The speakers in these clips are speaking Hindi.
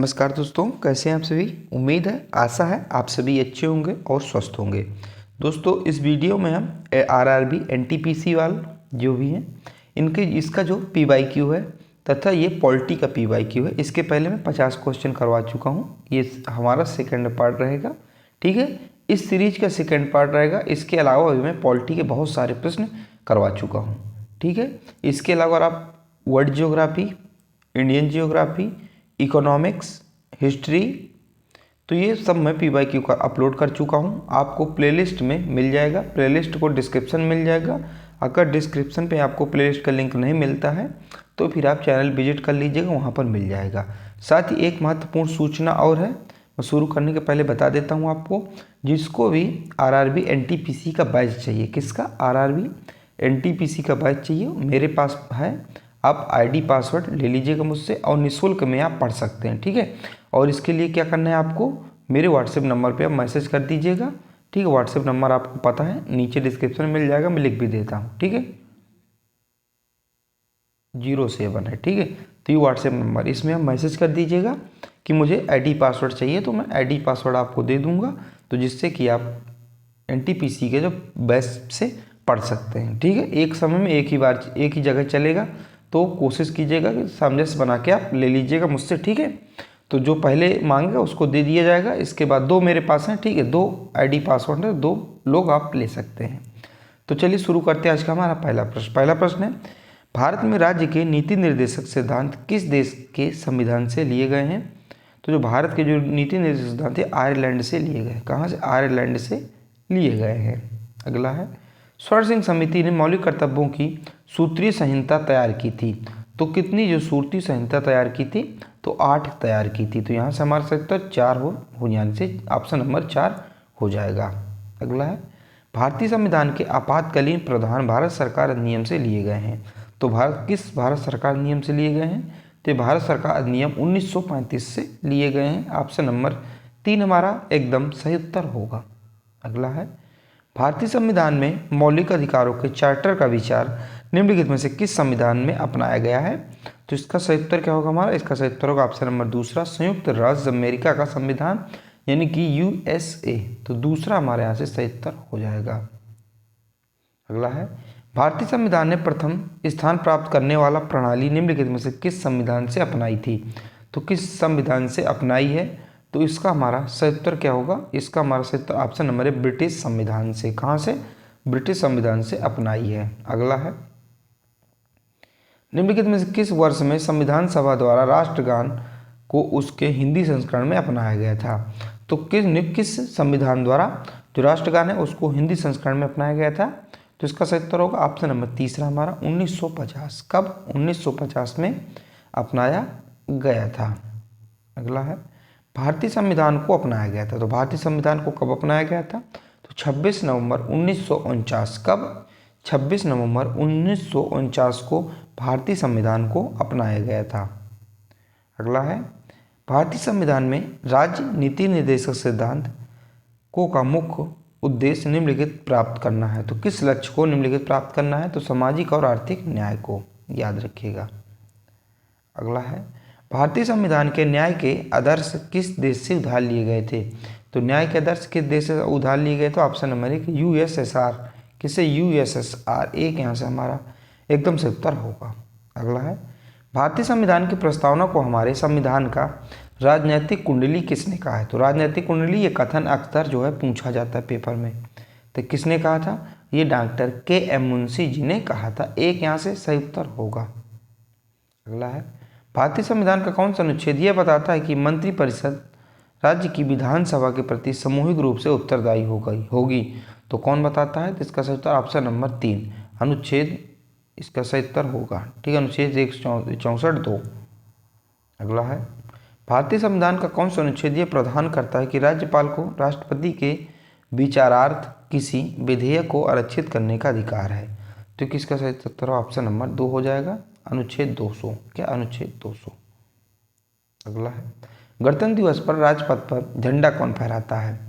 नमस्कार दोस्तों, कैसे हैं आप सभी। उम्मीद है, आशा है आप सभी अच्छे होंगे और स्वस्थ होंगे। दोस्तों, इस वीडियो में हम आरआरबी एनटीपीसी वाले जो भी हैं इनके इसका जो पीवाईक्यू है तथा ये पॉलिटी का पीवाईक्यू है, इसके पहले मैं 50 क्वेश्चन करवा चुका हूँ। ये हमारा सेकेंड पार्ट रहेगा, ठीक है। इस सीरीज का सेकेंड पार्ट रहेगा। इसके अलावा भी मैं पॉलिटी के बहुत सारे प्रश्न करवा चुका हूँ, ठीक है। इसके अलावा आप world geography, Indian geography, economics, history, तो ये सब मैं पीवाईक्यू का अपलोड कर चुका हूँ। आपको प्लेलिस्ट में मिल जाएगा, प्लेलिस्ट को डिस्क्रिप्शन मिल जाएगा। अगर डिस्क्रिप्शन पे आपको प्लेलिस्ट का लिंक नहीं मिलता है तो फिर आप चैनल विजिट कर लीजिएगा, वहाँ पर मिल जाएगा। साथ ही एक महत्वपूर्ण सूचना और है, मैं शुरू करने के पहले बता देता हूँ आपको। जिसको भी आरआरबी एनटीपीसी का बैच चाहिए, किसका, आरआरबी एनटीपीसी का बैच चाहिए, मेरे पास है। आप आईडी पासवर्ड ले लीजिएगा मुझसे और निःशुल्क में आप पढ़ सकते हैं, ठीक है। और इसके लिए क्या करना है आपको, मेरे व्हाट्सएप नंबर पे आप मैसेज कर दीजिएगा, ठीक है। व्हाट्सएप नंबर आपको पता है, नीचे डिस्क्रिप्शन में मिल जाएगा, मैं लिख भी देता हूँ, ठीक है। 07 है, ठीक है। तो ये व्हाट्सएप नंबर, इसमें आप मैसेज कर दीजिएगा कि मुझे आईडी पासवर्ड चाहिए, तो मैं आईडी पासवर्ड आपको दे दूँगा, तो जिससे कि आप एनटीपीसी के जो बैच से पढ़ सकते हैं, ठीक है। एक समय में एक ही बार एक ही जगह चलेगा, तो कोशिश कीजिएगा कि सामंजस्य बना के आप ले लीजिएगा मुझसे, ठीक है। तो जो पहले मांगेगा उसको दे दिया जाएगा। इसके बाद 2 मेरे पास हैं, ठीक है, 2 आईडी पासवर्ड है, 2 लोग आप ले सकते हैं। तो चलिए शुरू करते हैं आज का हमारा पहला प्रश्न। पहला प्रश्न है, भारत में राज्य के नीति निर्देशक सिद्धांत किस देश के संविधान से लिए गए हैं। तो जो भारत के जो नीति निर्देशक सिद्धांत है आयरलैंड से लिए गए। कहाँ से, आयरलैंड से लिए गए हैं। अगला है, स्वर्ण सिंह समिति ने मौलिक कर्तव्यों की सूत्रीय संहिता तैयार की थी। तो कितनी जो सूत्रीय संहिता तैयार की थी, तो 8 तैयार की थी। तो यहाँ से हमारा उत्तर 4 हो जाने से ऑप्शन नंबर 4 हो जाएगा। अगला है, भारतीय संविधान के आपातकालीन प्रावधान भारत सरकार अधिनियम से लिए गए हैं। तो किस भारत सरकार नियम से लिए गए हैं, तो भारत सरकार अधिनियम 1935 से लिए गए हैं। ऑप्शन नंबर 3 हमारा एकदम सही उत्तर होगा। अगला है, भारतीय संविधान में मौलिक अधिकारों के चार्टर का विचार निम्नलिखित में से किस संविधान में अपनाया गया है। तो इसका सही उत्तर क्या होगा हमारा, इसका सही उत्तर होगा ऑप्शन नंबर दूसरा, संयुक्त राज्य अमेरिका का संविधान, यानी कि यूएसए। तो दूसरा हमारे यहाँ से सही उत्तर हो जाएगा। अगला है, भारतीय संविधान ने प्रथम स्थान प्राप्त करने वाला प्रणाली निम्नलिखित में से किस संविधान से अपनाई थी। तो किस संविधान से अपनाई है, तो इसका हमारा सही उत्तर क्या होगा, इसका हमारा सही उत्तर ऑप्शन नंबर है ब्रिटिश संविधान से। कहाँ से, ब्रिटिश संविधान से अपनाई है। अगला है, निम्नलिखित में से किस वर्ष में संविधान सभा द्वारा राष्ट्रगान को उसके हिंदी संस्करण में अपनाया गया था। तो किस संविधान द्वारा जो राष्ट्रगान है उसको हिंदी संस्करण में अपनाया गया था। तो इसका सही उत्तर होगा ऑप्शन नंबर तीसरा हमारा 1950। कब, 1950 में अपनाया गया था। अगला है, भारतीय संविधान को अपनाया गया था। तो भारतीय संविधान को कब अपनाया गया था, तो 26 नवंबर 1949। कब, 26 नवंबर 1949 को भारतीय संविधान को अपनाया गया था। अगला है, भारतीय संविधान में राज्य नीति निर्देशक सिद्धांत को का मुख्य उद्देश्य निम्नलिखित प्राप्त करना है। तो किस लक्ष्य को निम्नलिखित प्राप्त करना है, तो सामाजिक और आर्थिक न्याय को, याद रखिएगा। अगला है, भारतीय संविधान के न्याय के आदर्श किस देश से उधार लिए गए थे। तो न्याय के आदर्श किस देश से उधार लिए गए, तो ऑप्शन नंबर 1 यूएसएसआर। किससे, यूएसएसआर। एक यहाँ से हमारा एकदम से उत्तर होगा। अगला है, भारतीय संविधान की प्रस्तावना को हमारे संविधान का राजनीतिक कुंडली किसने कहा है। तो राजनीतिक कुंडली ये कथन अक्सर जो है पूछा जाता है पेपर में। तो किसने कहा था, ये डॉक्टर के.एम. मुंशी जी ने कहा था। एक यहाँ से सही उत्तर होगा। अगला है, भारतीय संविधान का कौन सा अनुच्छेद यह बताता है कि मंत्रिपरिषद राज्य की विधानसभा के प्रति सामूहिक रूप से उत्तरदायी होगी। तो कौन बताता है, तो इसका सही उत्तर ऑप्शन नंबर 3 अनुच्छेद, इसका सही उत्तर होगा, ठीक है, अनुच्छेद 164(2). अगला है, भारतीय संविधान का कौन सा अनुच्छेद यह प्रावधान करता है कि राज्यपाल को राष्ट्रपति के विचारार्थ किसी विधेयक को आरक्षित करने का अधिकार है। तो किसका सही उत्तर ऑप्शन नंबर 2 हो जाएगा, अनुच्छेद 200। क्या, अनुच्छेद 200। अगला है, गणतंत्र दिवस पर राजपथ पर झंडा कौन फहराता है।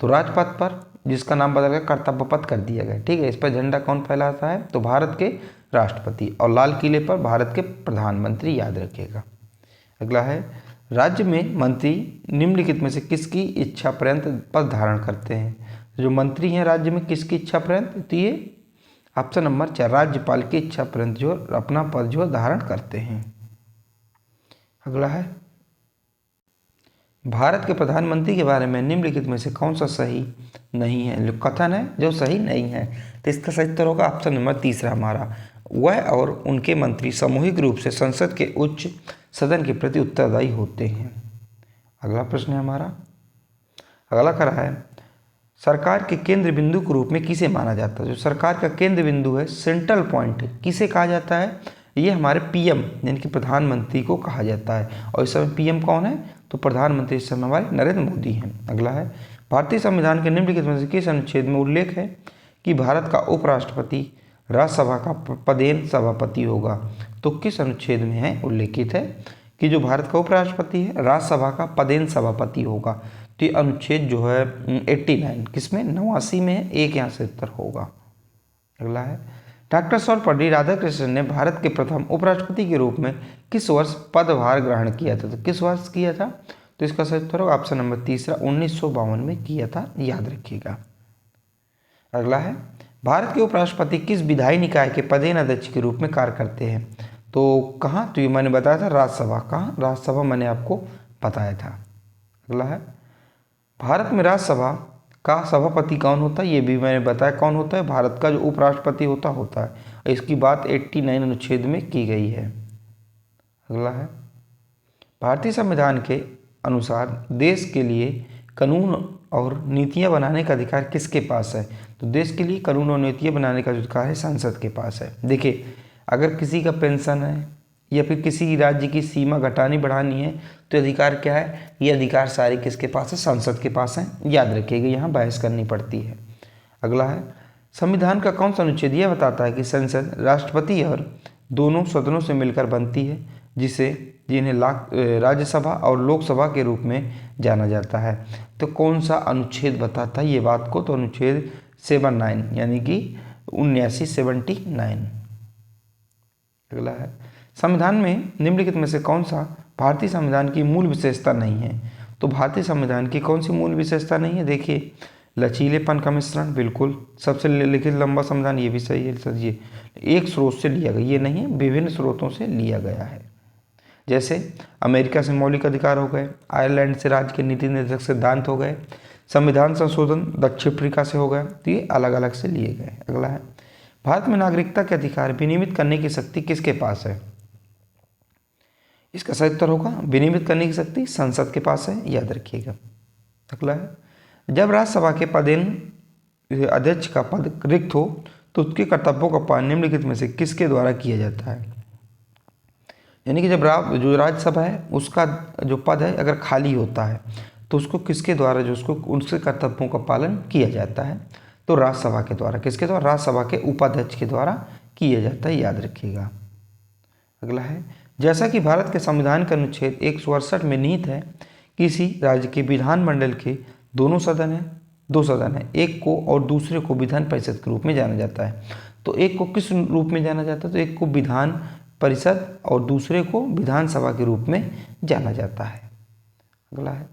तो राजपथ पर जिसका नाम बदल गया कर्तव्य पथ कर दिया गया, ठीक है, इस पर झंडा कौन फहराता है, तो भारत के राष्ट्रपति, और लाल किले पर भारत के प्रधानमंत्री, याद रखिएगा। अगला है, राज्य में मंत्री निम्नलिखित में से किसकी इच्छा पर्यंत पद धारण करते हैं? जो मंत्री हैं राज्य में किसकी इच्छा पर्यंत, तो ये ऑप्शन नंबर 4 राज्यपाल की इच्छा पर्यंत जो अपना पद जो धारण करते हैं। अगला है, भारत के प्रधानमंत्री के बारे में निम्नलिखित में से कौन सा सही नहीं है? जो कथन है जो सही नहीं है, तो इसका सही उत्तर होगा ऑप्शन नंबर 3 हमारा, वह और उनके मंत्री सामूहिक रूप से संसद के उच्च सदन के प्रति उत्तरदायी होते हैं। अगला प्रश्न है हमारा, अगला करा है, सरकार के केंद्र बिंदु के रूप में किसे माना जाता है? जो सरकार का केंद्र बिंदु है, सेंट्रल पॉइंट, किसे कहा जाता है? ये हमारे पीएम यानी कि प्रधानमंत्री को कहा जाता है। और इस समय पीएम कौन है? तो प्रधानमंत्री इस समय हमारे नरेंद्र मोदी हैं। अगला है, भारतीय संविधान के निम्नलिखित में से किस अनुच्छेद में उल्लेख है कि भारत का उपराष्ट्रपति राज्यसभा का पदेन सभापति होगा? तो किस अनुच्छेद में है उल्लेखित है कि जो भारत का उपराष्ट्रपति है राज्यसभा का पदेन सभापति होगा? तो ये अनुच्छेद जो है 89, किसमें 89 में है, एक यहाँ से उत्तर होगा। अगला है, डॉक्टर सर्वपल्ली राधाकृष्णन ने भारत के प्रथम उपराष्ट्रपति के रूप में किस वर्ष पदभार ग्रहण किया था? तो किस वर्ष किया था? तो इसका सही उत्तर होगा ऑप्शन नंबर 3 1952 में किया था, याद रखिएगा। अगला है, भारत के उपराष्ट्रपति किस विधायी निकाय के पदेन अध्यक्ष के रूप में कार्य करते हैं? तो कहाँ? तो ये मैंने बताया था राज्यसभा। कहाँ? राज्यसभा मैंने आपको बताया था। अगला है, भारत में राज्यसभा का सभापति कौन होता है? ये भी मैंने बताया कौन होता है, भारत का जो उपराष्ट्रपति होता है। इसकी बात 89 अनुच्छेद में की गई है। अगला है, भारतीय संविधान के अनुसार देश के लिए कानून और नीतियां बनाने का अधिकार किसके पास है? तो देश के लिए कानून और नीतियां बनाने का जो अधिकार है संसद के पास है। देखिए, अगर किसी का पेंशन है या फिर किसी राज्य की सीमा घटानी बढ़ानी है तो अधिकार क्या है? ये अधिकार सारे किसके पास है? संसद के पास है, याद रखिएगा, यहाँ बहस करनी पड़ती है। अगला है, संविधान का कौन सा अनुच्छेद यह बताता है कि संसद राष्ट्रपति और दोनों सदनों से मिलकर बनती है, जिन्हें राज्यसभा और लोकसभा के रूप में जाना जाता है? तो कौन सा अनुच्छेद बताता है ये बात को? तो अनुच्छेद 79 यानी कि 79। अगला है, संविधान में निम्नलिखित में से कौन सा भारतीय संविधान की मूल विशेषता नहीं है? तो भारतीय संविधान की कौन सी मूल विशेषता नहीं है? देखिए, लचीलेपन का मिश्रण, बिल्कुल। सबसे लिखित लंबा संविधान, ये भी सही है। समझिए, एक स्रोत से लिया गया, ये नहीं है, विभिन्न स्रोतों से लिया गया है। जैसे अमेरिका से मौलिक अधिकार हो गए, आयरलैंड से राज्य के नीति निर्देशक सिद्धांत हो गए, संविधान संशोधन दक्षिण अफ्रीका से हो गए, तो ये अलग अलग से लिए गए। अगला है, भारत में नागरिकता के अधिकार विनियमित करने की शक्ति किसके पास है? इसका सही उत्तर होगा विनियमित करने की शक्ति संसद के पास है, याद रखिएगा। अगला है, जब राज्यसभा के पदेन अध्यक्ष का पद रिक्त हो तो उसके कर्तव्यों का पालन निम्नलिखित में से किसके द्वारा किया जाता है? यानी कि जब जो राज्यसभा है उसका जो पद है अगर खाली होता है तो उसको किसके द्वारा जो उसको उसके कर्तव्यों का पालन किया जाता है? तो राज्यसभा के द्वारा। किसके द्वारा? राज्यसभा के उपाध्यक्ष के द्वारा किया जाता है, याद रखिएगा। अगला है, जैसा कि भारत के संविधान का अनुच्छेद 168 में निहित है, किसी राज्य के विधानमंडल के दो सदन है, एक को और दूसरे को विधान परिषद के रूप में जाना जाता है। तो एक को किस रूप में जाना जाता है? तो एक को विधान परिषद और दूसरे को विधानसभा के रूप में जाना जाता है। अगला है,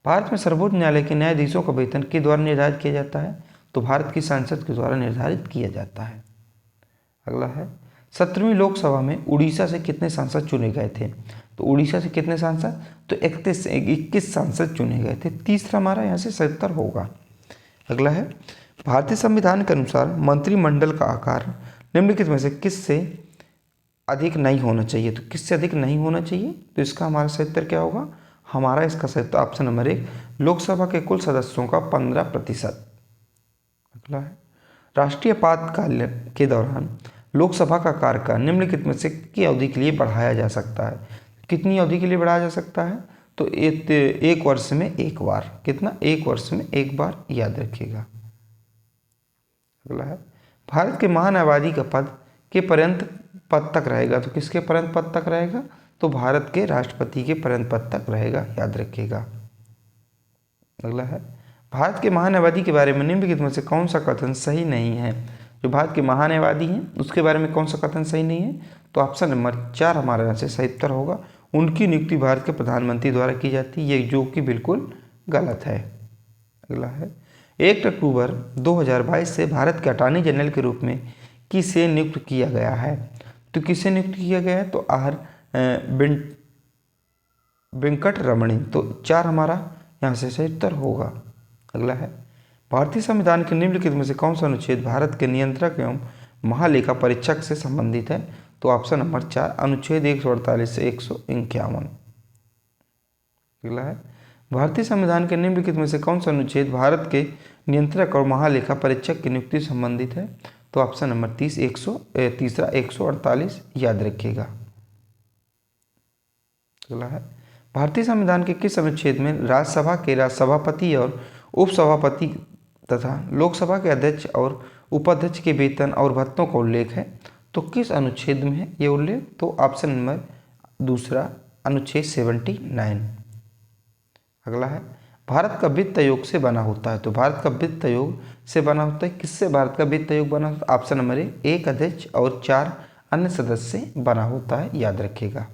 भारत में सर्वोच्च न्यायालय के न्यायाधीशों का वेतन के द्वारा निर्धारित किया जाता है? तो भारत की संसद के द्वारा निर्धारित किया जाता है। अगला है, 17वीं लोकसभा में उड़ीसा से कितने सांसद चुने गए थे? तो उड़ीसा से कितने सांसद? तो 21 सांसद चुने गए थे। तीसरा हमारा यहाँ से 70 होगा। अगला है, भारतीय संविधान के अनुसार मंत्रिमंडल का आकार निम्नलिखित में से किससे अधिक नहीं होना चाहिए? तो किससे अधिक नहीं होना चाहिए? तो इसका हमारा सही उत्तर क्या होगा? हमारा इसका सही उत्तर ऑप्शन नंबर 1 लोकसभा के कुल सदस्यों का 15%। अगला है, राष्ट्रीय आपातकाल के दौरान लोकसभा का कार्यकाल निम्नलिखित में से कितनी अवधि के लिए बढ़ाया जा सकता है? कितनी अवधि के लिए बढ़ाया जा सकता है? तो एक वर्ष में एक बार। कितना? एक वर्ष में एक बार, याद रखिएगा। अगला है, भारत के महान्यायवादी का पद के पर्यंत पद तक रहेगा? तो किसके पर्यंत पद तक रहेगा? तो भारत के राष्ट्रपति के पर्यंत पद तक रहेगा, याद रखिएगा। अगला है, भारत के महान्यायवादी के बारे में निम्नलिखित में से कौन सा कथन सही नहीं है? जो भारत के महान्यायवादी हैं उसके बारे में कौन सा कथन सही नहीं है? तो ऑप्शन नंबर 4 हमारे यहाँ से सही उत्तर होगा, उनकी नियुक्ति भारत के प्रधानमंत्री द्वारा की जाती है, ये जो कि बिल्कुल गलत है। अगला है 1 अक्टूबर 2022 से भारत के अटॉर्नी जनरल के रूप में किसे नियुक्त किया गया है? तो किसे नियुक्त किया गया है? तो आर वेंकट रमणी। तो 4 हमारा यहाँ से सही उत्तर होगा। अगला है भारतीय संविधान के निम्नलिखित में से कौन सा अनुच्छेद भारत के नियंत्रक एवं महालेखा परीक्षक से संबंधित है? तो ऑप्शन नंबर 4 अनुच्छेद 148 से 151। अगला है भारतीय संविधान के निम्नलिखित में से कौन सा अनुच्छेद भारत के नियंत्रक और महालेखा परीक्षक की नियुक्ति से संबंधित है? तो ऑप्शन नंबर 3 148 याद रखिएगा। अगला है भारतीय संविधान के किस अनुच्छेद में राज्यसभा के सभापति और उपसभापति तथा लोकसभा के अध्यक्ष और उपाध्यक्ष के वेतन और भत्तों का उल्लेख है? तो किस अनुच्छेद में है ये उल्लेख? तो ऑप्शन नंबर 2 अनुच्छेद 79। अगला है भारत का वित्त आयोग से बना होता है। तो भारत का वित्त आयोग से बना होता है, किससे भारत का वित्त आयोग बना होता है? ऑप्शन नंबर 1 अध्यक्ष और 4 अन्य सदस्य से बना होता है, याद रखिएगा।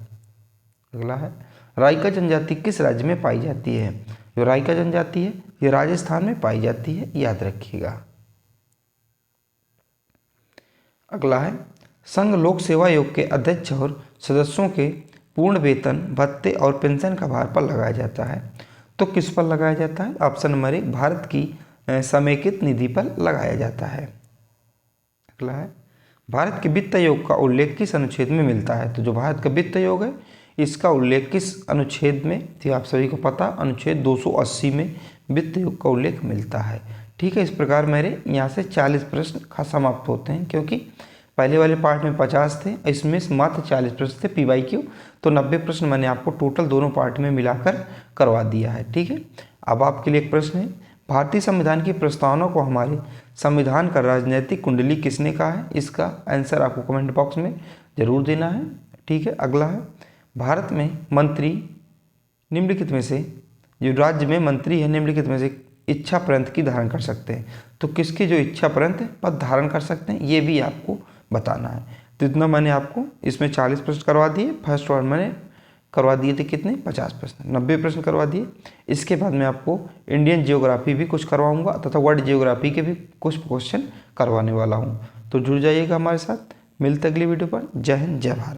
अगला है राइका जनजाति किस राज्य में पाई जाती है? जो राइका जनजाति है ये राजस्थान में पाई जाती है, याद रखिएगा। अगला है संघ लोक सेवा आयोग के अध्यक्ष और सदस्यों के पूर्ण वेतन भत्ते और पेंशन का भार पर लगाया जाता है। तो किस पर लगाया जाता है? ऑप्शन नंबर 1 भारत की समेकित निधि पर लगाया जाता है। अगला है भारत के वित्त आयोग का उल्लेख किस अनुच्छेद में मिलता है? तो जो भारत का वित्त आयोग है इसका उल्लेख किस अनुच्छेद में? तो आप सभी को पता अनुच्छेद 280 में वित्त आयोग का उल्लेख मिलता है। ठीक है, इस प्रकार मेरे यहाँ से 40 प्रश्न समाप्त होते हैं, क्योंकि पहले वाले पार्ट में 50 थे, इसमें मात्र 40 प्रश्न थे PYQ। तो 90 प्रश्न मैंने आपको टोटल दोनों पार्ट में मिलाकर करवा दिया है। ठीक है, अब आपके लिए एक प्रश्न है, भारतीय संविधान की प्रस्तावना को हमारे संविधान का राजनीतिक कुंडली किसने कहा है? इसका आंसर आपको कमेंट बॉक्स में जरूर देना है। ठीक है, अगला है भारत में मंत्री निम्नलिखित में से, जो राज्य में मंत्री है निम्नलिखित में से इच्छा पर्यंत की धारण कर सकते हैं। तो किसकी जो इच्छा पर्यंत पद धारण कर सकते हैं ये भी आपको बताना है। तो इतना मैंने आपको इसमें 40 प्रश्न करवा दिए। फर्स्ट वार मैंने करवा दिए थे कितने? 50 प्रश्न, 90 प्रश्न करवा दिए। इसके बाद मैं आपको इंडियन जियोग्राफी भी कुछ करवाऊंगा तथा वर्ल्ड जियोग्राफी के भी कुछ क्वेश्चन करवाने वाला हूँ। तो जुड़ जाइएगा हमारे साथ। मिलते अगली वीडियो पर। जय हिंद, जय भारत।